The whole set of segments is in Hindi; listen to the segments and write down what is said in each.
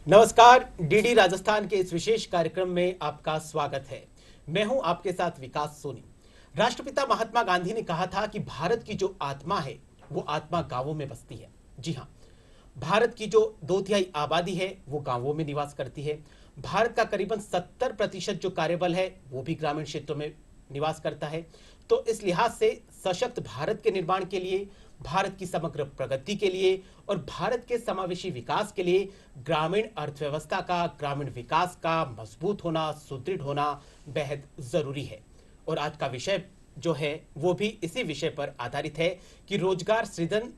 नमस्कार, डीडी राजस्थान के इस विशेष कार्यक्रम में आपका स्वागत है। मैं हूं आपके साथ विकास सोनी। राष्ट्रपिता महात्मा गांधी ने कहा था कि भारत की जो आत्मा है वो आत्मा गांवों में बसती है। जी हां, भारत की जो 2/3 आबादी है वो गांवों में निवास करती है। भारत का करीबन 70% जो कार्यबल है वो भी ग्रामीण क्षेत्रों में निवास करता है। तो इस लिहाज से सशक्त भारत के निर्माण के लिए, भारत की समग्र प्रगति के लिए और भारत के समावेशी विकास के लिए ग्रामीण अर्थव्यवस्था का, ग्रामीण विकास का मजबूत होना, सुदृढ़ होना बेहद जरूरी है। और आज का विषय जो है वो भी इसी विषय पर आधारित है कि रोजगार सृजन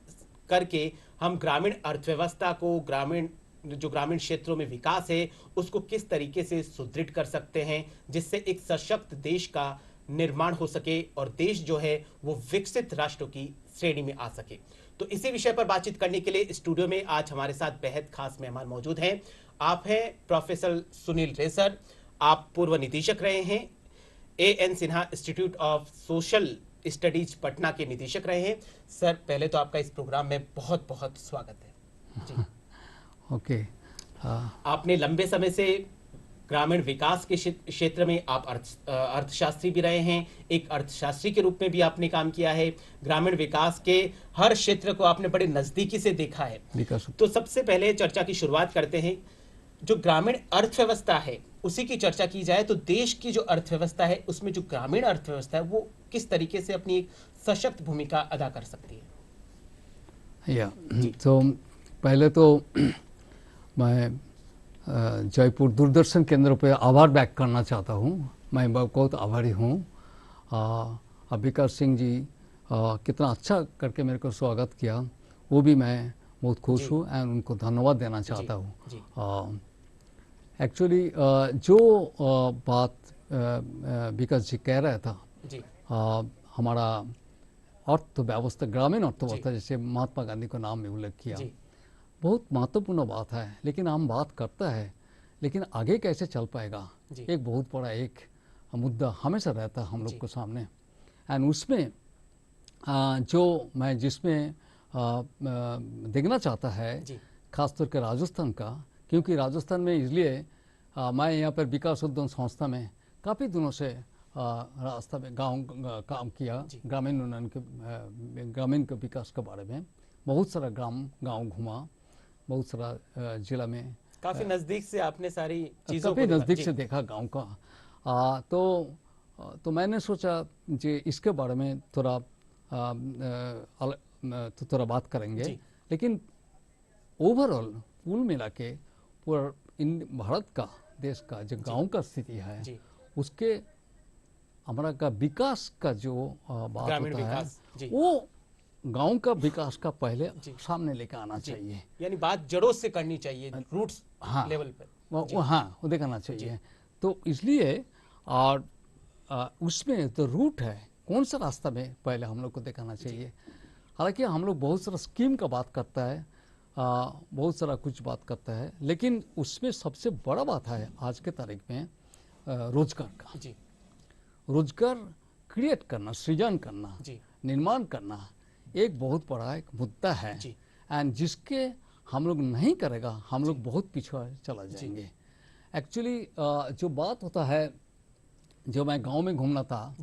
करके हम ग्रामीण अर्थव्यवस्था को, ग्रामीण क्षेत्रों में विकास है उसको किस तरीके से सुदृढ़ कर सकते हैं, जिससे एक सशक्त देश का निर्माण हो सके और देश जो है वो विकसित राष्ट्रों की श्रेणी में आ सके। तो इसी विषय पर बातचीत करने के लिए स्टूडियो में आज हमारे साथ बेहद खास मेहमान मौजूद हैं। आप हैं प्रोफेसर सुनील रेसर। आप पूर्व निदेशक रहे हैं, A N Sinha institute of social studies Patna के निदेशक रहे हैं। सर, पहले तो आपका इस प्रोग्राम में बहुत बहुत स्वागत है जी। ओके। आपने लंबे समय से ग्रामीण विकास के क्षेत्र में आप अर्थशास्त्री भी रहे हैं, एक अर्थशास्त्री के रूप में भी आपने काम किया है। ग्रामीण विकास के हर क्षेत्र को आपने बड़े नजदीकी से देखा है। तो सबसे पहले चर्चा की शुरुआत करते हैं। जो ग्रामीण अर्थव्यवस्था है उसी की चर्चा की जाए तो देश की जो अर्थव्यवस्था है उसमें जो ग्रामीण अर्थव्यवस्था है वो किस तरीके से अपनी एक सशक्त भूमिका अदा कर सकती है? तो पहले तो मैं जयपुर दूरदर्शन केंद्र पे आभार व्यक्त करना चाहता हूँ। मैं बहुत आभारी हूँ। विकास सिंह जी कितना अच्छा करके मेरे को स्वागत किया, वो भी मैं बहुत खुश हूँ एंड उनको धन्यवाद देना चाहता हूँ। एक्चुअली जो बात विकास जी कह रहा था, हमारा अर्थव्यवस्था, ग्रामीण अर्थव्यवस्था, जैसे महात्मा गांधी को नाम में उल्लेख किया, बहुत महत्वपूर्ण बात है। लेकिन हम बात करता है, लेकिन आगे कैसे चल पाएगा, एक बहुत बड़ा एक मुद्दा हमेशा रहता है हम लोग को सामने। एंड उसमें जो मैं जिसमें देखना चाहता है खासतौर कर राजस्थान का, क्योंकि राजस्थान में इसलिए मैं यहाँ पर विकास उद्यम संस्था में काफ़ी दिनों से रास्ता में गांव काम किया, ग्रामीण उन्नयन के, ग्रामीण के विकास के बारे में बहुत सारा गांव घुमा, बहुत सारा जिला में काफी नजदीक से आपने सारी चीजों काफी नजदीक से देखा गांव का। तो मैंने सोचा कि इसके बारे में थोड़ा बात करेंगे। लेकिन ओवरऑल कुल मिला के पूरा भारत का, देश का जो गांव का स्थिति है उसके हमारा का विकास का जो बात होता है वो गांव का विकास का पहले सामने लेकर आना चाहिए। यानी बात जड़ों से करनी चाहिए, रूट्स लेवल पर वो दिखाना चाहिए। तो इसलिए और उसमें तो रूट है, कौन सा रास्ता में पहले हम लोग को दिखाना चाहिए। हालांकि हम लोग बहुत सारा स्कीम का बात करता है, बहुत सारा कुछ बात करता है, लेकिन उसमें सबसे बड़ा बात है आज के तारीख में रोजगार का। रोजगार क्रिएट करना, सृजन करना, निर्माण करना एक बहुत बड़ा एक मुद्दा है। एंड जिसके हम लोग नहीं करेगा हम लोग बहुत पीछे चला जाएंगे। एक्चुअली जो बात होता है, जो मैं गांव में घूमना था,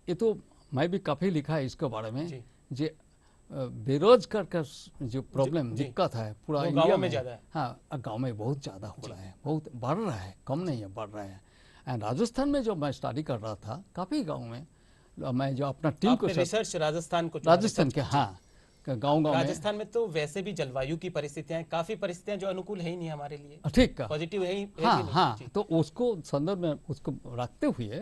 ये तो मैं भी काफ़ी लिखा है इसके बारे में, जो बेरोजगार का जो प्रॉब्लम, दिक्कत है पूरा इंडिया में ज़्यादा है। हाँ, गांव में बहुत ज़्यादा हो रहा है, बहुत बढ़ रहा है, कम नहीं है, बढ़ रहा है। एंड राजस्थान में जो मैं स्टडी कर रहा था, काफ़ी गाँव में मैं जो अपना टीम को रिसर्च राजस्थान के, हाँ, गाँव राजस्थान में तो वैसे भी जलवायु की परिस्थितियां, काफी परिस्थितियां जो अनुकूल है ही नहीं हमारे लिए, ठीक, पॉजिटिव है ही हाँ। तो उसको संदर्भ में उसको रखते हुए,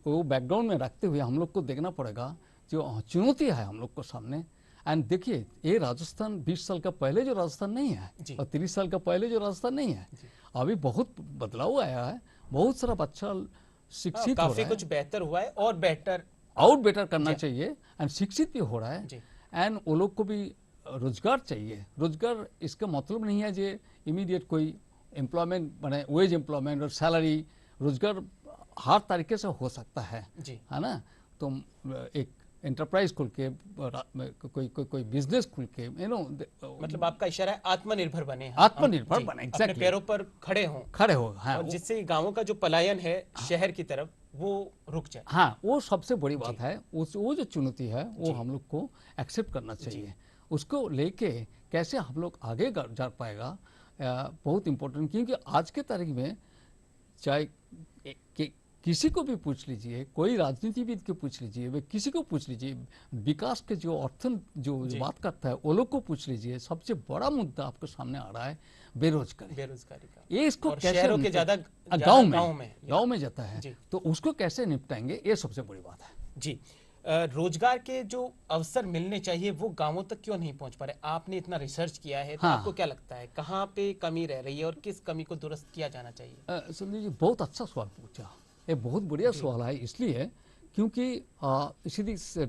वो बैकग्राउंड में रखते हुए हम लोग को देखना पड़ेगा जो चुनौती है हम लोग को सामने। एंड देखिए, ये राजस्थान 20 साल का पहले जो राजस्थान नहीं है और 30 साल का पहले जो राजस्थान नहीं है, अभी बहुत बदलाव आया है। बहुत सारा बच्चा शिक्षित काफी कुछ बेहतर हुआ है और बेटर करना चाहिए, एंड शिक्षित भी हो रहा है। एंड वो लोग को भी रोजगार चाहिए। रोजगार इसका मतलब नहीं है जो इमीडिएट कोई एम्प्लॉयमेंट बने, वेज एम्प्लॉयमेंट और सैलरी। रोजगार हर तरीके से हो सकता है ना। तो एक एंटरप्राइज खोल के कोई बिजनेस खोल के मतलब आपका इशारा है आत्मनिर्भर बने, आत्मनिर्भर जी, बने, अपने एग्जैक्टली पैरों पर खड़े हों खड़े हो। हाँ और जिससे गांवों का जो पलायन है शहर की तरफ वो रुक जाए। हाँ, वो सबसे बड़ी बात है। वो जो चुनौती है वो जी। हम लोग को एक्सेप्ट करना चाहिए। उसको लेके कैसे हम लोग आगे जा पाएगा, बहुत इम्पोर्टेंट। क्योंकि आज के तारीख में चाहे किसी को भी पूछ लीजिए, कोई राजनीतिविद को पूछ लीजिए, वे किसी को पूछ लीजिए, विकास के जो अर्थ जो बात करता है वो लोग को पूछ लीजिए, सबसे बड़ा मुद्दा आपके सामने आ रहा है बेरोजगारी का। ये इसको और कैसे शहरों के ज्यादा गांव में जाता है, तो उसको कैसे निपटाएंगे, ये सबसे बड़ी बात है। जी, रोजगार के जो अवसर मिलने चाहिए वो गांवों तक क्यों नहीं पहुंच पा रहे? आपने इतना रिसर्च किया है, तो आपको क्या लगता है कहाँ पे कमी रह रही है और किस कमी को दुरुस्त किया जाना चाहिए? संदीप जी, बहुत अच्छा सवाल पूछा। ये बहुत बढ़िया सवाल है, इसलिए क्योंकि इसीलिए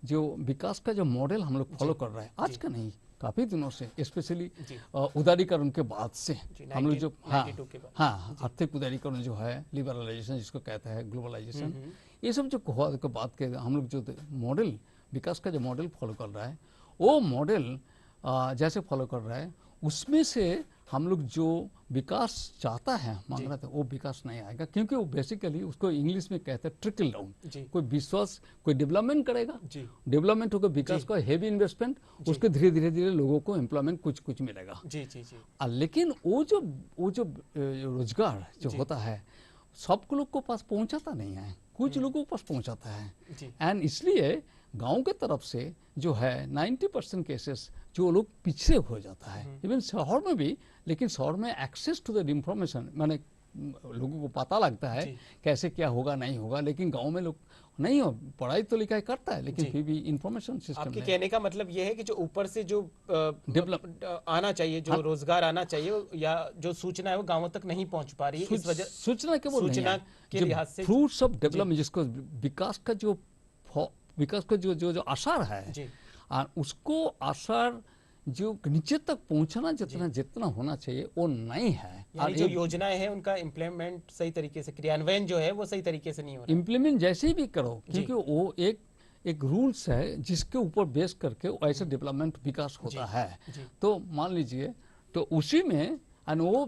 जो विकास का जो मॉडल हम लोग फॉलो कर रहे हैं आज का नहीं, काफी दिनों से, स्पेशली उदारीकरण के बाद से हम लोग जो आर्थिक उदारीकरण जो है, लिबरलाइजेशन जिसको कहता है, ग्लोबलाइजेशन, ये सब जो के बात के हम लोग जो मॉडल विकास का जो मॉडल फॉलो कर रहा है, वो मॉडल जैसे फॉलो कर रहा है, उसमें से हम लोग जो विकास चाहता है, मांग रहा था, वो विकास नहीं आएगा। क्योंकि वो बेसिकली उसको इंग्लिश में कहते हैं ट्रिकल डाउन। कोई विश्वास, कोई डेवलपमेंट करेगा, डेवलपमेंट होगा, विकास का हेवी इन्वेस्टमेंट, उसके धीरे धीरे लोगों को एम्प्लॉयमेंट कुछ मिलेगा। लेकिन वो जो रोजगार जो होता है सब लोग को पास पहुंचाता नहीं है, कुछ लोगों के पास पहुंचाता है। एंड इसलिए गांव के तरफ से जो है 90% केसेस जो लोग पीछे हो जाता है, इवन शहर में भी। लेकिन शहर में एक्सेस टू द इंफॉर्मेशन, माने लोगों को पता लगता है कैसे क्या होगा नहीं होगा, लेकिन गांव में लोग नहीं हो, पढ़ाई तो लिखाई करता है लेकिन फिर भी इंफॉर्मेशन सिस्टम। आपके कहने का मतलब यह है कि जो ऊपर से जो डेवलप आना चाहिए, जो रोजगार आना चाहिए या जो सूचना है वो गांवों तक नहीं पहुंच पा रही है। इस वजह सूचना के लिहाज से फ्रूट्स ऑफ डेवलपमेंट, जिसको विकास का जो आसार है, उसको आसार जो नीचे तक पहुंचना जितना होना चाहिए वो नहीं है। यानी जो योजनाएं हैं उनका इम्प्लीमेंट सही तरीके से, क्रियान्वयन जो है वो सही तरीके से नहीं हो रहा। इम्प्लीमेंट जैसे भी करो, क्योंकि वो एक रूल्स है जिसके ऊपर बेस करके ऐसे डेवलपमेंट विकास होता है। तो मान लीजिए, तो उसी में वो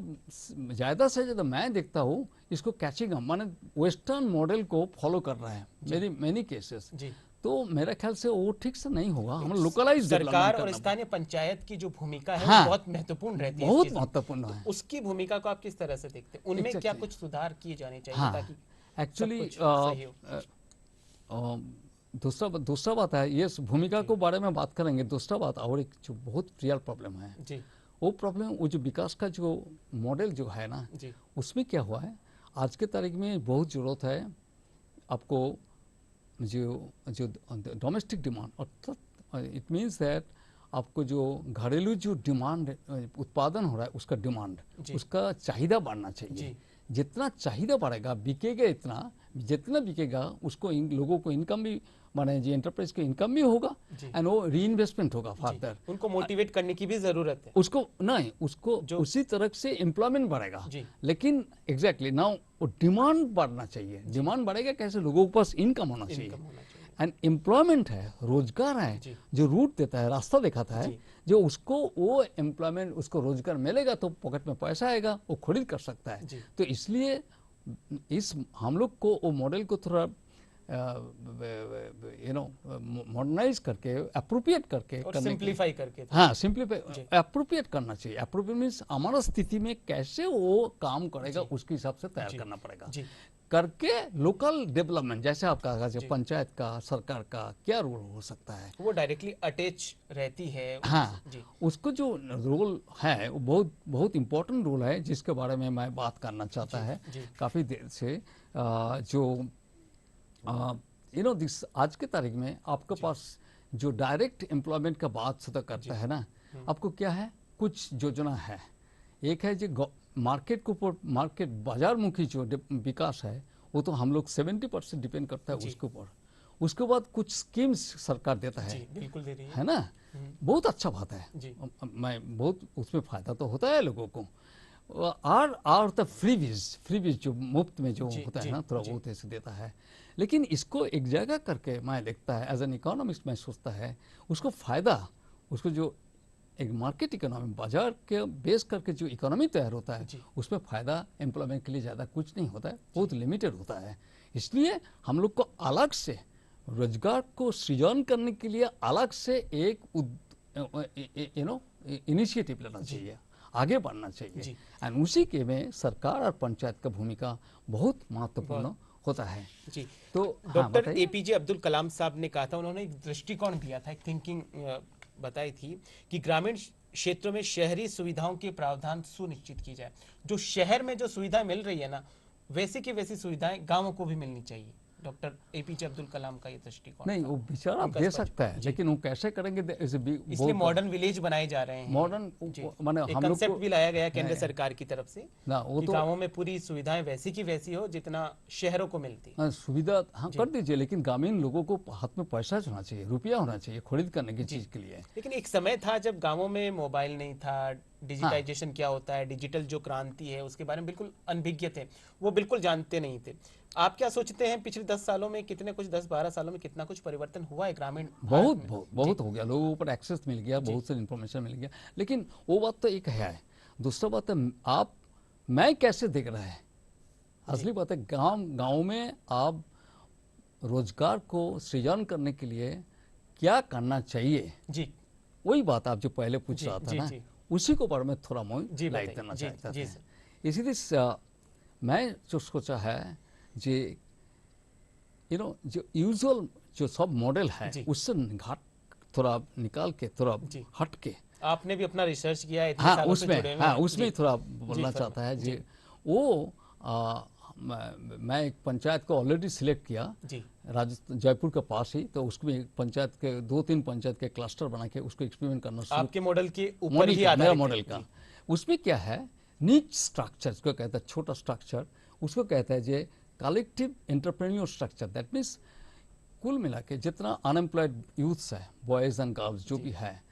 ज्यादा से ज्यादा मैं देखता हूँ इसको कैचिंग अप, माने वेस्टर्न मॉडल को फॉलो कर रहा है मेनी केसेस। तो मेरा ख्याल से वो ठीक से नहीं होगा। हम लोकलाइज सरकार और स्थानीय पंचायत की जो भूमिका है वो बहुत महत्वपूर्ण रहती है, बहुत महत्वपूर्ण है। उसकी भूमिका को आप किस तरह से देखते हैं? उनमें क्या कुछ सुधार किए जाने चाहिए ताकि एक्चुअली दूसरा बात है, ये भूमिका को बारे में बात करेंगे। दूसरा बात और एक जो बहुत रियल प्रॉब्लम है, वो प्रॉब्लम वो जो विकास का जो मॉडल जो है ना, उसमें क्या हुआ है आज के तारीख में बहुत जरूरत है आपको जो डोमेस्टिक डिमांड, और इट मीन्स दैट आपको जो घरेलू जो डिमांड उत्पादन हो रहा है उसका डिमांड, उसका चाहिदा बढ़ना चाहिए। जितना चाहिदा बढ़ेगा, बिकेगा इतना, जितना बिकेगा उसको लोगों को इनकम भी, माने जी एंटरप्राइज को इनकम भी होगा एंड वो री इन्वेस्टमेंट होगा फर्दर। उनको मोटिवेट करने की भी जरूरत है। उसको उसी तरह से एम्प्लॉयमेंट बढ़ेगा। लेकिन एग्जैक्टली नाउ वो डिमांड बढ़ना चाहिए। डिमांड बढ़ेगा कैसे? लोगों के पास इनकम होना चाहिए। एंड एम्प्लॉयमेंट है, रोजगार है जो रूट देता है, रास्ता दिखाता है, जो उसको वो एम्प्लॉयमेंट, उसको रोजगार मिलेगा तो पॉकेट में पैसा आएगा, वो खरीद कर सकता है। तो इसलिए इस हम लोग को वो मॉडल को थोड़ा मॉडर्नाइज करके, अप्रोप्रिएट करके, और सिंप्लीफाई करके, सिंप्लीफाई अप्रोप्रिएट करना चाहिए। अप्रोप्रिएट मीन्स हमारा स्थिति में कैसे वो काम करेगा उसके हिसाब से तैयार करना पड़ेगा। करके लोकल डेवलपमेंट, जैसे आप कहा जो पंचायत का, सरकार का क्या रोल हो सकता है, वो डायरेक्टली अटैच रहती है। उसको जो रोल है वो बहुत इंपॉर्टेंट रोल है, जिसके बारे में मैं बात करना चाहता है काफी देर से। जो दिस आज के तारीख में आपके पास जो डायरेक्ट एम्प्लॉयमेंट का बात सदा करता है ना, आपको क्या है, कुछ योजना है। एक है जो मार्केट के ऊपर, मार्केट बाजार मुखी जो विकास है वो तो हम लोग 70% डिपेंड करता है उसके ऊपर। उसके बाद कुछ स्कीम्स सरकार देता है, बिल्कुल दे रही है ना, बहुत अच्छा बात है। मैं बहुत उसमें फायदा तो होता है लोगों को। और फ्रीबीज जो मुफ्त में जो होता है ना, थोड़ा बहुत ऐसे देता है। लेकिन इसको एक जगह करके मैं देखता है, एज एन इकोनॉमिस्ट मैं सोचता है उसको फ़ायदा, उसको जो एक मार्केट इकोनॉमी, बाजार के बेस करके जो इकोनॉमी तैयार होता है जी। उसमें फ़ायदा एम्प्लॉयमेंट के लिए ज़्यादा कुछ नहीं होता है, बहुत लिमिटेड होता है। इसलिए हम लोग को अलग से रोजगार को सृजन करने के लिए अलग से एक इनिशिएटिव लेना चाहिए, आगे बढ़ना चाहिए। जी। एंड उसी के में सरकार और पंचायत का भूमिका बहुत महत्वपूर्ण होता है। जी। तो डॉक्टर बताइए। एपीजे अब्दुल कलाम साहब ने कहा था, उन्होंने एक दृष्टिकोण दिया था, एक थिंकिंग बताई थी कि ग्रामीण क्षेत्रों में शहरी सुविधाओं के प्रावधान सुनिश्चित की जाए। जो शहर में जो सुविधाएं मिल रही है ना, वैसी की वैसी सुविधाएं गांवों को भी मिलनी चाहिए। डॉक्टर एपीजे अब्दुल कलाम का ये दृष्टिकोण नहीं, था। वो बेचारा उनका दे स्पष्ट- सकता है, जी। लेकिन वो कैसे करेंगे इसलिए मॉडर्न विलेज बनाए जा रहे हैं। मॉडर्न जी। माने एक हम लोग कंसेप्ट को भी लाया गया केंद्र है। सरकार की तरफ से ना वो कि तो गांवों में पूरी सुविधाएं वैसी की वैसी हो जितना शहरों को मिलती। सुविधा हाँ कर दीजिए, लेकिन ग्रामीण लोगों को हाथ में पैसा होना चाहिए, रुपया होना चाहिए खरीद करने की चीज के लिए। लेकिन एक समय था जब गांवों में मोबाइल नहीं था, डिजिटाइजेशन क्या होता है, डिजिटल जो क्रांति है उसके बारे में बिल्कुल अनभिज्ञ थे, वो बिल्कुल जानते नहीं थे। आप क्या सोचते हैं पिछले 10 सालों में कितने कुछ 10-12 सालों में कितना कुछ परिवर्तन हुआ है ग्रामीण भारत बहुत में? बहुत बहुत हो गया, लोगों पर एक्सेस मिल गया, बहुत सारी इन्फॉर्मेशन मिल गया। लेकिन वो बात तो एक है, दूसरा बात है आप मैं कैसे देख रहा है। असली बात है गांव में आप रोजगार को सृजन करने के लिए क्या करना चाहिए, जी वही बात आप जो पहले पूछ जी, रहा था जी, ना, जी। उसी को पर मैं थोड़ा जी, लाइक बताइए। करना जी, चाहता जी, था। इसीलिए मैं जो सोचा है जे जो यूजुअल जो सब मॉडल है जी। उससे थोड़ा निकाल के, थोड़ा जी। हट के, आपने भी अपना रिसर्च किया है, इतने हाँ सालों से जुड़े हुए हैं। उसमें जी, थोड़ा बोलना जी, चाहता है जी। जी। वो मैं एक पंचायत को ऑलरेडी सिलेक्ट किया जी राजस्थान, जयपुर के पास ही, तो उसमें एक पंचायत के 2-3 पंचायत के क्लस्टर बना के उसको एक्सपेरिमेंट करना शुरू। आपके मॉडल के ऊपर मॉडल ही का, मेरा आधारित है। मॉडल का। जी। उसमें क्या है, नीच स्ट्रक्चर उसको कहता है, छोटा स्ट्रक्चर उसको कहता है जे collective entrepreneur structure. That means कुल मिला के जितना अनएम्प्लॉयड यूथ्स है, बॉयज एंड गर्ल्स जो भी है,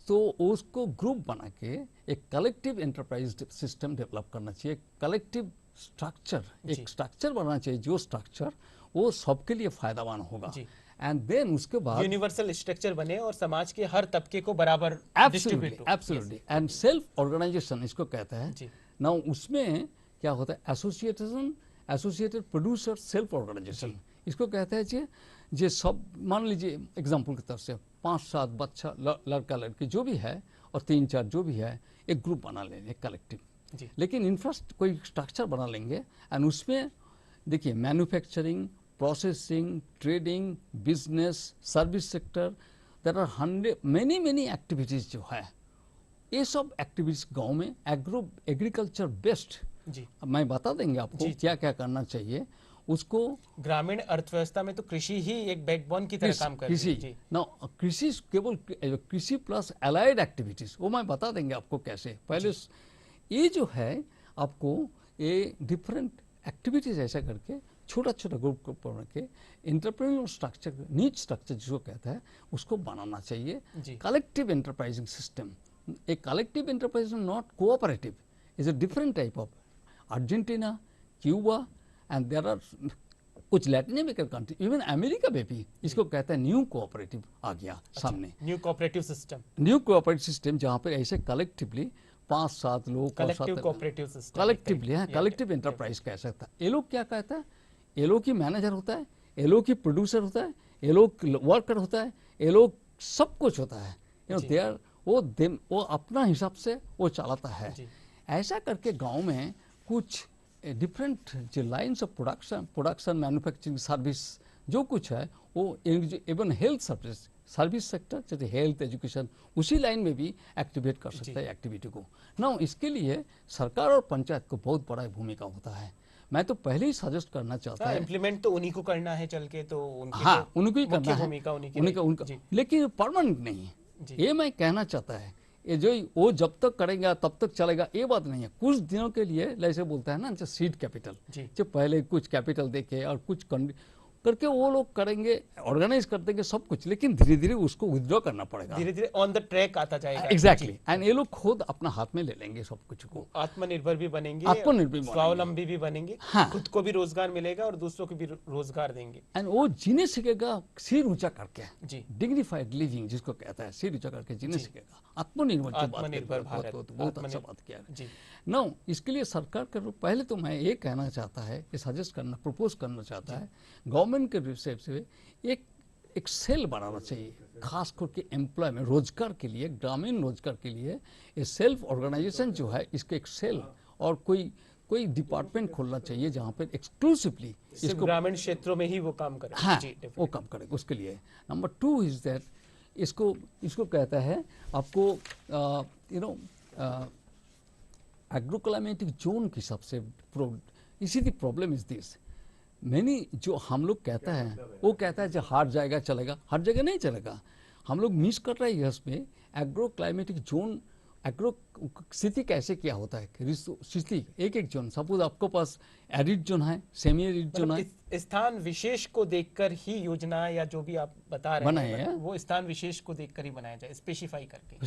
तो उसको ग्रुप बना के एक कलेक्टिव एंटरप्राइज सिस्टम डेवलप करना चाहिए। कलेक्टिव स्ट्रक्चर, एक स्ट्रक्चर बनाना चाहिए जो स्ट्रक्चर वो सबके लिए फायदावान होगा। एंड देन उसके बाद यूनिवर्सल स्ट्रक्चर बने और समाज के हर तबके को बराबर डिस्ट्रीब्यूट हो। एब्सोल्युटली एंड सेल्फ ऑर्गेनाइजेशन इसको कहते हैं जी। ना। उसमें क्या होता है, एसोसिएटेड प्रोड्यूसर सेल्फ ऑर्गेनाइजेशन इसको कहते हैं जे सब मान लीजिए एग्जांपल की तरफ से 5-7 बच्चा लड़का लड़की जो भी है और 3-4 जो भी है, एक ग्रुप बना लेंगे कलेक्टिव। लेकिन इन्फ्रास्ट्रक्चर कोई स्ट्रक्चर बना लेंगे एंड उसमें देखिए manufacturing, processing, trading, business, service sector, there are many activities जो है, ये सब एक्टिविटीज गांव में एग्रीकल्चर बेस्ड मैं बता देंगे आपको क्या क्या करना चाहिए उसको। ग्रामीण अर्थव्यवस्था में तो कृषि ही एक बैकबोन की तरह काम कर रही है ना। कृषि केवल कृषि प्लस एलाइड एक्टिविटीज वो मैं बता देंगे आपको कैसे। पहले ये जो है आपको ये डिफरेंट एक्टिविटीज ऐसा करके छोटा छोटा ग्रुप को बना के एंटरप्रेन्योर स्ट्रक्चर, नीच स्ट्रक्चर जिसको कहता है, उसको बनाना चाहिए। Collective enterprising system, a collective enterprise not cooperative, is a different type of Argentina, Cuba and there are कुछ Latin American country, even America में भी इसको कहता है न्यू कोऑपरेटिव आ गया सामने। New cooperative system, new cooperative system जहाँ पर ऐसे कलेक्टिवली 5-7 लोग कलेक्टिव कोऑपरेटिव सिस्टम, कलेक्टिवली है, कलेक्टिव एंटरप्राइज कह सकता है। ये लोग क्या कहता है, ये लोग की मैनेजर होता है, ये लोग की प्रोड्यूसर होता है, ये लोग वर्कर होता है, ये लोग सब कुछ होता है। वो अपना हिसाब से वो चलाता है। ऐसा करके गांव में कुछ डिफरेंट जो lines of production manufacturing service जो कुछ है वो, इवन हेल्थ सर्विस सेक्टर जैसे हेल्थ एजुकेशन, उसी लाइन में भी एक्टिवेट कर सकता है एक्टिविटी को ना। इसके लिए सरकार और पंचायत को बहुत बड़ा भूमिका होता है। मैं तो पहले ही सजेस्ट करना चाहता है, इम्प्लीमेंट तो उन्हीं को करना है चल के, तो उनकी उनको ही करना है, उनका लेकिन परमानेंट नहीं है। ये मैं कहना चाहता है, ये जो वो जब तक करेगा तब तक चलेगा ये बात नहीं है। कुछ दिनों के लिए जैसे बोलता है ना सीड कैपिटल, जो पहले कुछ कैपिटल देके और करके वो लोग करेंगे, ऑर्गेनाइज कर देंगे सब कुछ, लेकिन धीरे धीरे उसको विथड्रॉ करना पड़ेगा। धीरे धीरे ऑन द ट्रैक आता जाएगा। एग्जैक्टली, एंड ये लोग खुद अपना हाथ में ले लेंगे सब कुछ को, आत्मनिर्भर भी बनेंगे, आत्मनिर्भर बनेंगे, स्वावलंबी भी बनेंगे। हाँ। खुद को भी रोजगार मिलेगा और दूसरों को भी रोजगार देंगे। एंड वो जीने सीखेगा सिर ऊंचा करके, जी। डिग्निफाइड लिविंग जिसको कहता है, सिर ऊंचा करके जीने सीखेगा। आत्मनिर्भर की बात आत्मनिर्भर भारत, बहुत अच्छा बात किया है। जी। नो, इसके लिए सरकार के पहले तो मैं ये कहना चाहता है, ये सजेस्ट करना, प्रपोज करना चाहता है, गवर्नमेंट के रिसेप से एक सेल बनाना चाहिए, खास करके एम्प्लॉयमेंट, रोजगार के लिए, ग्रामीण रोजगार के लिए। ये सेल्फ ऑर्गेनाइजेशन जो है, इसके एक सेल और कोई डिपार्टमेंट खोलना चाहिए जहाँ पर एक्सक्लूसिवली इसको ग्रामीण क्षेत्रों में ही वो काम करे। हाँ, वो काम करेगा। उसके लिए नंबर 2 इज दैट इसको कहता है आपको यू नो एग्रोक्लाइमेटिक जोन की सबसे इसी दी प्रॉब्लम इज दिस, मैंने जो हम लोग कहता है, वो कहता है जो हर जगह चलेगा, हर जगह नहीं चलेगा। हम लोग मिस कर रहे हैं इसमें एग्रोक्लाइमेटिक जोन। एग्रो स्थिति कैसे क्या होता है, स्थिति एक जोन, सपोज आपके पास एरिड जोन है, सेमी एरिड जोन है, स्थान विशेष को देखकर ही योजना या जो भी आप बता रहे हैं वो स्थान विशेष को देखकर ही बनाया जाए, स्पेसिफाई करके,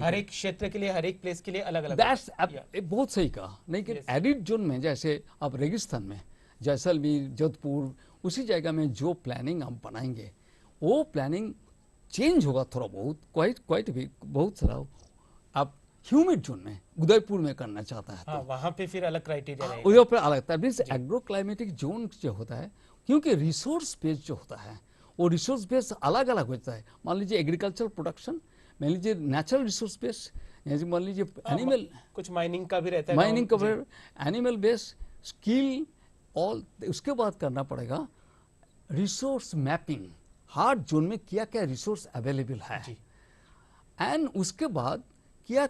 हर एक क्षेत्र के लिए, हर एक प्लेस के लिए अलग अलग। बहुत सही कहा। लेकिन एरिड जोन में, जैसे अब रेगिस्तान में जैसलमेर, जोधपुर, उसी जगह में जो प्लानिंग हम बनाएंगे, वो प्लानिंग चेंज होगा थोड़ा बहुत, क्वाइट भी बहुत सारा। आप ह्यूमिड जोन में, उदयपुर में करना चाहता है, हाँ, वहाँ पे फिर अलग क्राइटेरिया रहेगा। उदयपुर अलग था। मीन्स एग्रोक्लाइमेटिक जोन जो होता है, क्योंकि रिसोर्स बेस्ड जो होता है, वो रिसोर्स बेस्ड अलग अलग होता है। मान लीजिए एग्रीकल्चर प्रोडक्शन, मान लीजिए नेचुरल रिसोर्स बेस्ड, मान लीजिए एनिमल, कुछ माइनिंग का भी रहता है, माइनिंग का, एनिमल बेस्ड, स्किल, ऑल। उसके बाद करना पड़ेगा रिसोर्स मैपिंग, हर जोन में क्या क्या रिसोर्स अवेलेबल है, एंड उसके बाद क्या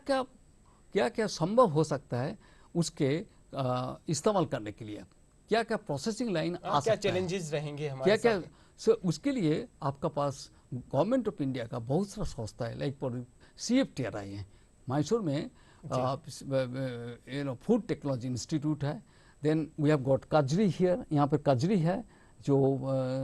क्या संभव हो सकता है उसके इस्तेमाल करने के लिए, क्या क्या प्रोसेसिंग लाइन आ सकता है, क्या चैलेंजेस रहेंगे हमारे क्या क्या। उसके लिए आपका पास गवर्नमेंट ऑफ इंडिया का बहुत सारा संस्था है, लाइक CFTRI है मैसूर में, फूड टेक्नोलॉजी इंस्टीट्यूट है। देन वी हैव गॉट कजरी हियर, यहाँ पर कजरी है जो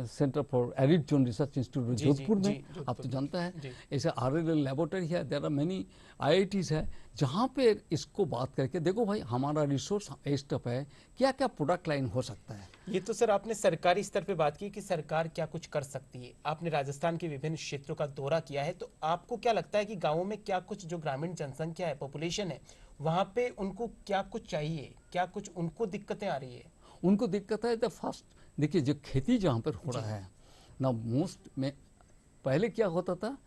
Centre for Arid Zone Research Institute Jodhpur में, आप तो जानता है। ऐसे RLL लैबोरेटरी है, देयर आर मेनी IITs है, जहाँ पे इसको बात करके देखो भाई हमारा रिसोर्स स्टफ है, क्या क्या प्रोडक्ट लाइन हो सकता है। ये तो सर आपने सरकारी स्तर पे बात की कि सरकार क्या कुछ कर सकती है। आपने राजस्थान के विभिन्न क्षेत्रों का दौरा किया है, तो आपको क्या लगता है कि गाँवों में क्या कुछ, जो ग्रामीण जनसंख्या है, पॉपुलेशन है, वहाँ पे उनको क्या कुछ चाहिए, क्या कुछ उनको दिक्कतें आ रही है? उनको दिक्कत है, द फर्स्ट देखिए, जो खेती जहाँ पर हो रहा है ना, मोस्ट में पहले क्या होता था,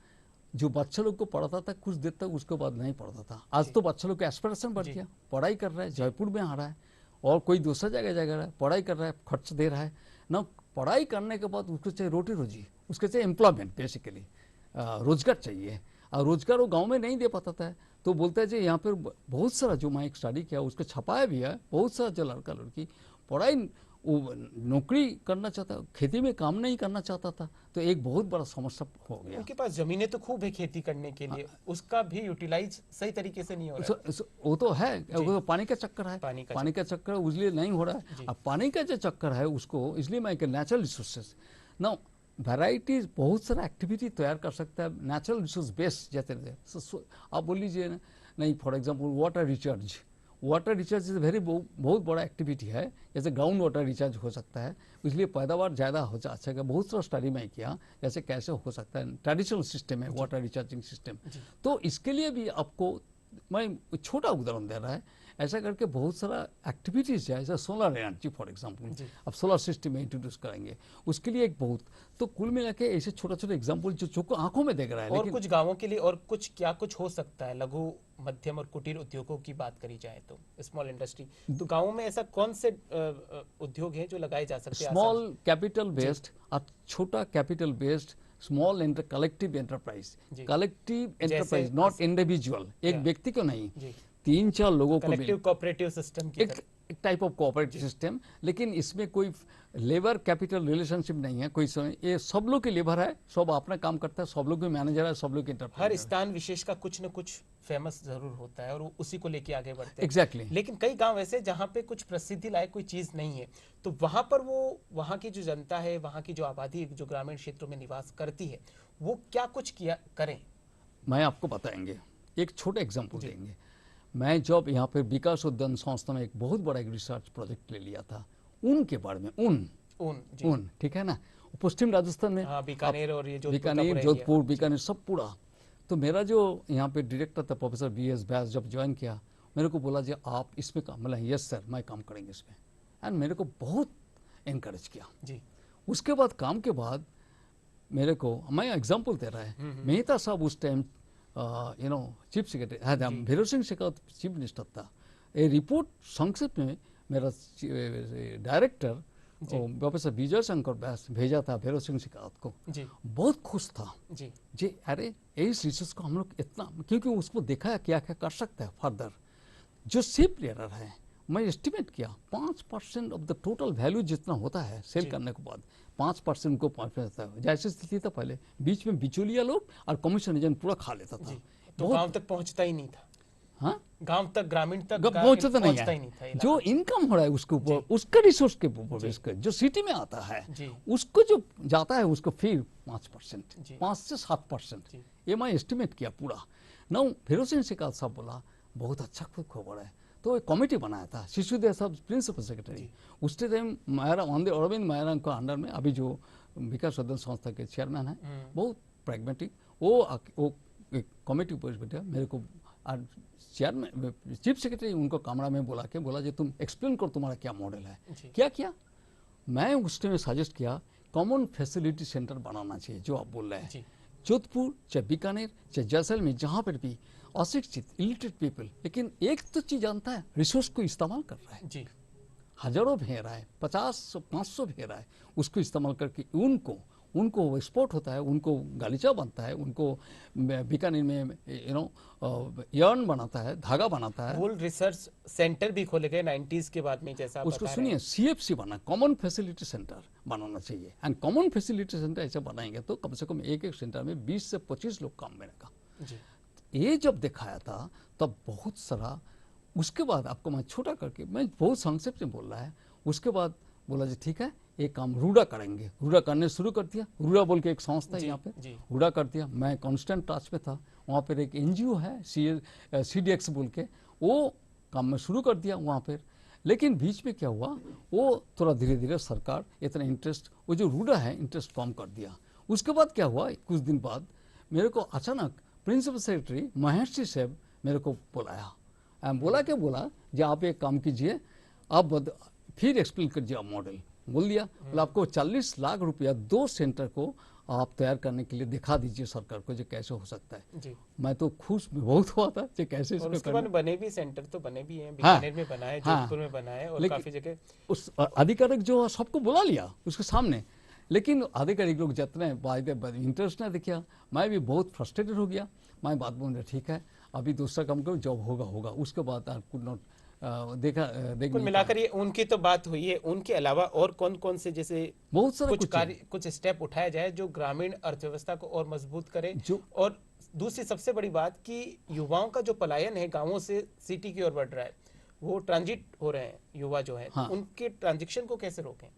जो बच्चे लोग को पढ़ाता था कुछ देर तक, उसके बाद नहीं पढ़ता था। आज तो बच्चे लोग का एस्पिरेशन बढ़ गया, पढ़ाई कर रहा है, जयपुर में आ रहा है और कोई दूसरा जगह जा रहा है, पढ़ाई कर रहा है, खर्च दे रहा है ना। पढ़ाई करने के बाद उसको चाहिए रोटी रोजी, उसके चाहिए एम्प्लॉयमेंट, बेसिकली रोजगार चाहिए, और रोजगार वो गाँव में नहीं दे पाता था। तो बोलता है जी यहाँ पर बहुत सारा, जो मैं एक स्टडी किया उसको छपाया भी है, बहुत सारा जो लड़का लड़की पढ़ाई, वो नौकरी करना चाहता, खेती में काम नहीं करना चाहता था, तो एक बहुत बड़ा समस्या हो गया। उनके पास जमीनें तो खूब है खेती करने के लिए, उसका भी यूटिलाइज सही तरीके से नहीं हो रहा है। वो तो है, वो तो पानी का चक्कर है, पानी का चक्कर इसलिए नहीं हो रहा है। अब पानी का जो चक्कर है उसको, इसलिए मैं नेचुरल रिसोर्सेज ना, वैराइटीज, बहुत सारा एक्टिविटी तैयार कर सकता है नेचुरल रिसोर्स बेस्ड। जैसे आप बोल लीजिए नहीं, for example water recharge is very, बहुत बड़ा एक्टिविटी है। जैसे ग्राउंड वाटर रिचार्ज हो सकता है, इसलिए पैदावार ज़्यादा हो अच्छा है। बहुत सारा स्टडी मैं किया, जैसे कैसे हो सकता है, ट्रेडिशनल सिस्टम है वाटर रिचार्जिंग सिस्टम। तो इसके लिए भी आपको मैं छोटा उदाहरण दे रहा है, ऐसा करके बहुत सारा एक्टिविटीज़ है, जैसे सोलर एनर्जी फॉर एग्जांपल, अब सोलर सिस्टम में इंट्रोड्यूस करेंगे, उसके लिए एक बहुत, तो कुल मिला के ऐसे छोटा छोटा एग्जांपल जो आंखों में देख रहा है। और कुछ गांवों के लिए और कुछ क्या कुछ हो सकता है, लघु मध्यम और कुटीर उद्योगों की बात करी जाए तो स्मॉल इंडस्ट्री, तो गाँवों में ऐसा कौन से उद्योग हैं जो लगाए जा सकते हैं? स्मॉल कैपिटल बेस्ड और छोटा capital based, small collective enterprise, not individual, एक व्यक्ति को नहीं, 3-4 लोग को, कलेक्टिव कोऑपरेटिव सिस्टम की, एक टाइप ऑफ कोऑपरेटिव सिस्टम, लेकिन इसमें कोई लेबर कैपिटल रिलेशनशिप नहीं है, कोई ये सब लोग की लेबर है, सब अपना काम करता है, सब लोग की मैनेजर है, सब लोग की हर इंटरप्रेन्योर। स्थान विशेष का कुछ न कुछ फेमस जरूर होता है और वो उसी को लेके आगे बढ़ते हैं। एग्जैक्टली। लेकिन कई गांव ऐसे जहाँ पे कुछ प्रसिद्धि लायक कोई चीज नहीं है, तो वहां पर वो वहां की जो जनता है, वहां की जो आबादी जो ग्रामीण क्षेत्रों में निवास करती है, वो क्या कुछ किया करें? मैं आपको बताएंगे, एक छोटा एग्जांपल देंगे। मैं जब यहाँ पे विकास उद्यान संस्था में एक बहुत बड़ा एक रिसर्च प्रोजेक्ट ले लिया था ऊन के बारे में। ऊन ठीक है ना, पश्चिम राजस्थान में। हाँ, बीकानेर और ये बीकानेर, जोधपुर, बीकानेर सब पूरा। तो मेरा जो यहाँ पे डायरेक्टर था प्रोफेसर BS व्यास, जब ज्वाइन किया मेरे को बोला जी आप इसमें काम, बोला यस सर मैं काम करेंगे इसमें, एंड मेरे को बहुत इनकरेज किया जी। उसके बाद काम के बाद मेरे को, मैं एग्जांपल दे रहा है, मेहता साहब उस time chief secretary, Bhairav Singh Shekhawat chief minister था। ये रिपोर्ट संक्षिप्त में मेरा डायरेक्टर प्रोफेसर विजय शंकर व्यास भेजा था भैरव सिंह शेखावत को जी। बहुत खुश था जी अरे इस रिसर्च को हम लोग इतना, क्योंकि उसको देखा है क्या क्या कर सकता है फर्दर। जो शिप रेयर है, मैं एस्टिमेट किया 5% ऑफ द टोटल वैल्यू जितना होता है सेल करने के बाद 5% को पहुंचता है। जैसे स्थिति था पहले, बीच में बिचौलिया लोग और कमीशन एजेंट पूरा खा लेता था, तो गांव तक पहुंचता ही नहीं था। हाँ, गांव तक, ग्रामीण तक पहुंचता नहीं है। जो इनकम हो रहा है उसके ऊपर, उसके रिसोर्स के ऊपर बेस कर, जो सिटी में आता है उसको जो जाता है उसको फिर 5%, 5 से 7%, ये मैं एस्टिमेट किया पूरा। ना भैरव सिंह शेखावत साहब बोला बहुत अच्छा खबर है, तो एक कमेटी बनाया था, शिशुदेव साहब प्रिंसिपल सेक्रेटरी। उस टाइम अरविंद मायराम को अंडर में, अभी जो विकास उद्यान संस्था के चेयरमैन है, बहुत प्रैग्मेटिक, वो कमेटी बैठा मेरे को, चेयरमैन चीफ सेक्रेटरी उनको कमरा में बुला के बोला जी तुम एक्सप्लेन करो तुम्हारा क्या मॉडल है। क्या किया, मैं उस टाइम सजेस्ट किया कॉमन फैसिलिटी सेंटर बनाना चाहिए, जो आप बोल रहे हैं। जोधपुर चाहे बीकानेर चाहे जैसलमेर, जहाँ पर भी अशिक्षित इलिटरेट पीपल, लेकिन एक तो चीज जानता है, रिसोर्स को इस्तेमाल कर रहा है जी। हजारों भेज रहा है, 50-500 भेज रहा है, उसको इस्तेमाल करके उनको एक्सपोर्ट होता है, उनको गालीचा बनता है, उनको बीकानेर में यार्न बनाता है, धागा बनाता है। वूल रिसर्च सेंटर भी खोले गए 90s के बाद में, जैसा उसको सुनिए CFC बना, कॉमन फैसिलिटी सेंटर बनाना चाहिए। एंड कॉमन फैसिलिटी सेंटर ऐसा बनाएंगे तो कम से कम एक सेंटर में 20 से 25 लोग काम मिलेगा। ये जब दिखाया था तब बहुत सारा, उसके बाद आपको मैं छोटा करके, मैं बहुत संक्षेप में बोल रहा है, उसके बाद बोला जी ठीक है एक काम रूडा करेंगे। रूडा करने शुरू कर दिया, रूडा बोल के एक संस्था है यहाँ पे, रूडा कर दिया। मैं कांस्टेंट टच में था, वहाँ पर एक NGO है CDX बोल के, वो काम में शुरू कर दिया वहाँ पर। लेकिन बीच में क्या हुआ, वो थोड़ा धीरे धीरे सरकार इतना इंटरेस्ट, वो जो रूडा है इंटरेस्ट कम कर दिया। उसके बाद क्या हुआ, कुछ दिन बाद मेरे को अचानक प्रिंसिपल सेक्रेटरी महेश साहब मेरे को बुलाया, बोला जी आप एक काम कीजिए, आप फिर एक्सप्लेन कीजिए मॉडल। बोल दिया, बोला आपको 40 लाख रुपया 2 सेंटर को आप तैयार करने के लिए दिखा दीजिए सरकार को, जो कैसे हो सकता है जी। मैं तो खुश बहुत हुआ था जो कैसे और उसके बाद बने भी सेंटर, तो बने भी हैं, बीकानेर में बना है, जोधपुर में बना है, और काफी जगह। उस अधिकारिक जो सबको बुला लिया उसके सामने, लेकिन अधिकारिक लोग जितने इंटरेस्ट नहीं दिखा, मैं भी बहुत फ्रस्ट्रेटेड हो गया। मैं बात बोल रहा ठीक है अभी दूसरा काम करो, जॉब होगा। उसके बाद कुड नॉट कुल मिलाकर ये उनकी तो बात हुई है, उनके अलावा और कौन कौन से जैसे बहुत सारा कुछ स्टेप उठाया जाए जो ग्रामीण अर्थव्यवस्था को और मजबूत करे। और दूसरी सबसे बड़ी बात कि युवाओं का जो पलायन है गांवों से सिटी की ओर बढ़ रहा है, वो ट्रांजिट हो रहे हैं युवा जो है, उनके ट्रांजिशन को कैसे रोकें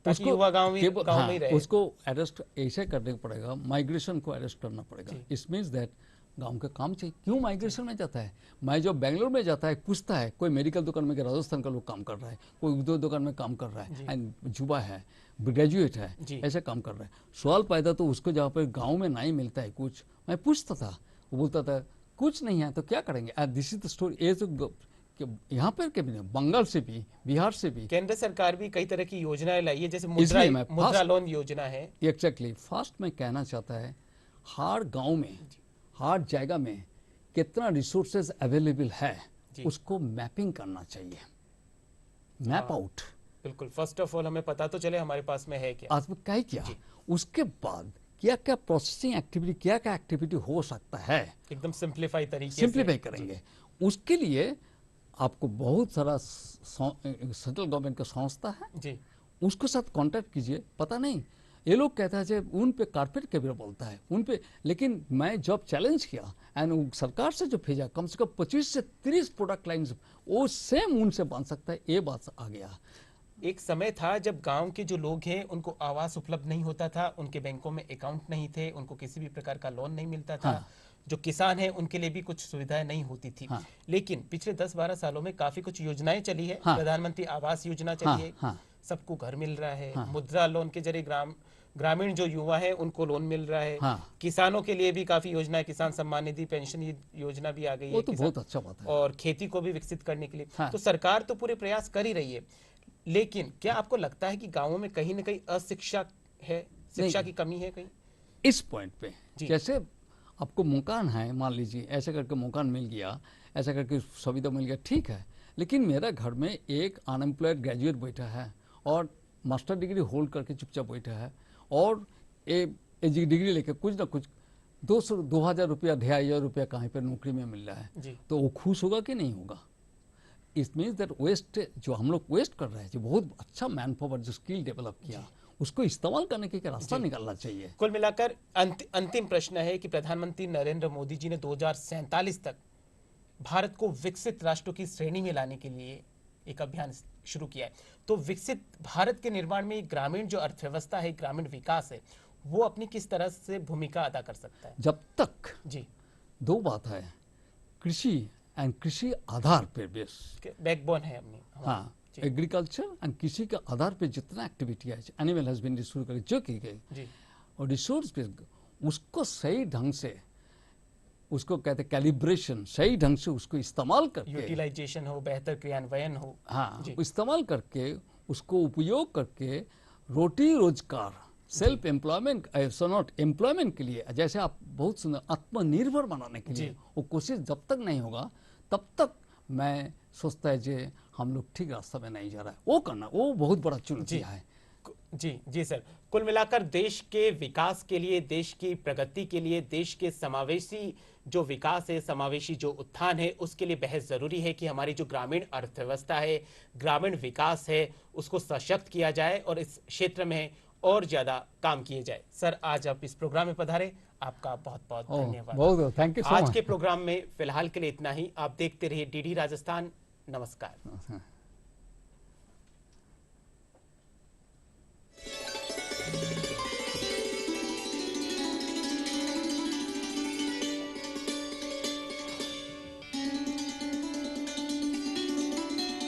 ताकि युवा गांव में ही रहे। उसको अरेस्ट ऐसे करने पड़ेगा, माइग्रेशन को अरेस्ट करना पड़ेगा। इट मींस दैट गांव का काम चाहिए। क्यों माइग्रेशन में जाता है, मैं जो बेंगलोर में जाता है पूछता है, कोई मेडिकल दुकान में राजस्थान का लोग काम कर रहा है, कोई उद्योग दुकान में काम कर रहा है, एंड युवा है, ग्रेजुएट है, ऐसे काम कर रहा है। सवाल पैदा तो उसको जहाँ पर गाँव में नहीं मिलता है कुछ, मैं पूछता था, वो बोलता था कुछ नहीं है तो क्या करेंगे। This is the story. ये तो यहाँ पर के भी बंगाल से भी, बिहार से भी, केंद्र सरकार भी कई तरह की योजनाएं लाई है, जैसे मुद्रा लोन योजना है। एग्जैक्टली फास्ट में कहना चाहता है, हर गांव में हर जगह में कितना रिसोर्सेज अवेलेबल है उसको मैपिंग करना चाहिए, मैप आउट। बिल्कुल, फर्स्ट ऑफ ऑल हमें पता तो चले हमारे पास में है क्या, आज में क्या किया, उसके बाद क्या क्या प्रोसेसिंग एक्टिविटी, क्या क्या एक्टिविटी हो सकता है, एकदम सिंप्लीफाई तरीके सिंप्लीफाई करेंगे। उसके लिए आपको बहुत सारा सेंट्रल गवर्नमेंट का संस्था है जी उसके साथ कांटेक्ट कीजिए। पता नहीं ये लोग कहता है जब उन पे कारपेट कैबिनेट बोलता है उन पे, लेकिन मैं जब चैलेंज किया एंड सरकार से जो भेजा कम से कम 25 से 30 प्रोडक्ट लाइन्स वो सेम उनसे बन सकता है, ये बात आ गया। एक समय था जब गांव के जो लोग हैं उनको आवास उपलब्ध नहीं होता था, उनके बैंकों में अकाउंट नहीं थे, उनको किसी भी प्रकार का लोन नहीं मिलता था। हाँ। जो किसान हैं उनके लिए भी कुछ सुविधाएं नहीं होती थी। हाँ। लेकिन पिछले 10-12 सालों में काफी कुछ योजनाएं चली है। हाँ। प्रधानमंत्री आवास योजना हाँ। चली है। हाँ। सबको घर मिल रहा है। हाँ। मुद्रा लोन के जरिए ग्रामीण जो युवा है उनको लोन मिल रहा है। हाँ। किसानों के लिए भी काफी योजनाएं, किसान सम्मान निधि, पेंशन योजना भी आ गई वो है। तो बहुत अच्छा बात है। और खेती को भी विकसित करने के लिए हाँ। तो सरकार तो पूरे प्रयास कर ही रही है। लेकिन क्या आपको लगता है कि गांवों में कहीं ना कहीं अशिक्षा है, शिक्षा की कमी है कहीं? इस पॉइंट पे जी। जैसे आपको मकान है, मान लीजिए ऐसे करके मकान मिल गया, ऐसा करके सुविधा मिल गया, ठीक है, लेकिन मेरा घर में एक अनएम्प्लॉयड ग्रेजुएट बैठा है और मास्टर डिग्री होल्ड करके चुपचाप बैठा है और डिग्री लेके कुछ ना कुछ 2,000 रुपया 2,500 रुपया कहीं पर नौकरी में मिल रहा है, जी। तो वो खुश होगा कि नहीं होगा? इट मीन्स दैट वेस्ट जो हम लोग वेस्ट कर रहे हैं, जो बहुत अच्छा मैन पावर जो स्किल डेवलप किया उसको इस्तेमाल करने के रास्ता निकालना चाहिए। कुल मिलाकर अंतिम प्रश्न है कि प्रधानमंत्री नरेंद्र मोदी जी ने 2047 तक भारत को विकसित राष्ट्रों की श्रेणी में लाने के लिए एक अभियान शुरू किया है। तो विकसित भारत के निर्माण में ग्रामीण जो अर्थव्यवस्था है, ग्रामीण विकास है, वो अपनी किस तरह से भूमिका अदा कर सकता है? जब तक जी, दो बात है, कृषि एंड कृषि आधार पे बेस, बैकबोन है अपनी। हाँ, जी। एग्रीकल्चर एंड कृषि के आधार पे जितना एक्टिविटी है, एनिमल हस्बेंड्री शुरू करके जो की गई जी, और रिसोर्स पे उसको सही ढंग से, उसको कहते हैं कैलिब्रेशन, सही ढंग से उसको इस्तेमाल करके, यूटिलाइजेशन हो, बेहतर क्रियान्वयन हो। हाँ, जी। इस्तेमाल करके उसको उपयोग करके रोटी रोजगार, सेल्फ एम्प्लॉयमेंट, ऐसा नॉट एम्प्लॉयमेंट के लिए, जैसे आप बहुत सुंदर आत्मनिर्भर बनाने के लिए जी। वो कोशिश जब तक नहीं होगा तब तक मैं सोचता है कि हम लोग ठीक रास्ता में नहीं जा रहा है। वो करना वो बहुत बड़ा चुनौती जी। है। जी जी सर, कुल मिलाकर देश के विकास के लिए, देश की प्रगति के लिए, देश के समावेशी जो विकास है, समावेशी जो उत्थान है, उसके लिए बेहद जरूरी है कि हमारी जो ग्रामीण अर्थव्यवस्था है, ग्रामीण विकास है, उसको सशक्त किया जाए और इस क्षेत्र में और ज्यादा काम किए जाए। सर, आज आप इस प्रोग्राम में पधारे, आपका बहुत बहुत धन्यवाद। बहुत थैंक यू सो आज मच। के प्रोग्राम में फिलहाल के लिए इतना ही। आप देखते रहिए डीडी राजस्थान। नमस्कार।